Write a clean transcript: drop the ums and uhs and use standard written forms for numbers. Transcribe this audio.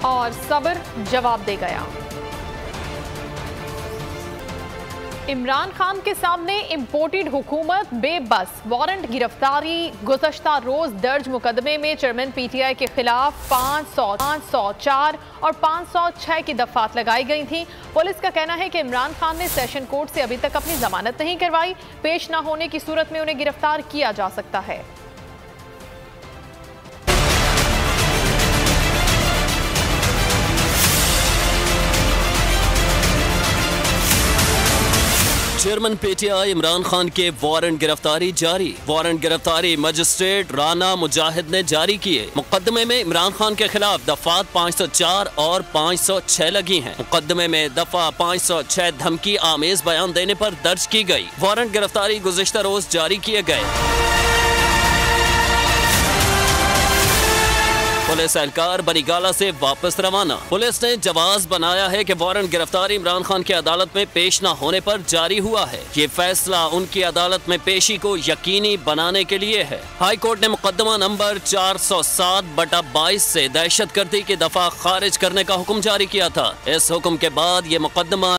और सब्र जवाब दे गया। इमरान खान के सामने इम्पोर्टेड हुकूमत बेबस, वारंट गिरफ्तारी। गुज़श्ता रोज दर्ज मुकदमे में चेयरमैन पीटीआई के खिलाफ 500, 504 और 506 की दफात लगाई गई थी। पुलिस का कहना है कि इमरान खान ने सेशन कोर्ट से अभी तक अपनी जमानत नहीं करवाई। पेश न होने की सूरत में उन्हें गिरफ्तार किया जा सकता है। चेयरमैन पीटीआई इमरान खान के वारंट गिरफ्तारी जारी। वारंट गिरफ्तारी मजिस्ट्रेट राना मुजाहिद ने जारी किए। मुकदमे में इमरान खान के खिलाफ दफात 504 और 506 लगी हैं। मुकदमे में दफा 506 धमकी आमेज बयान देने पर दर्ज की गई। वारंट गिरफ्तारी गुज़िश्ता रोज जारी किए गए। पुलिस एहलकार बनीगाला से वापस रवाना। पुलिस ने जवाज बनाया है कि वारंट गिरफ्तारी इमरान खान की अदालत में पेश न होने पर जारी हुआ है। ये फैसला उनकी अदालत में पेशी को यकीनी बनाने के लिए है। हाई कोर्ट ने मुकदमा नंबर 407/22 से दहशतगर्दी की दफा खारिज करने का हुक्म जारी किया था। इस हुक्म के बाद ये मुकदमा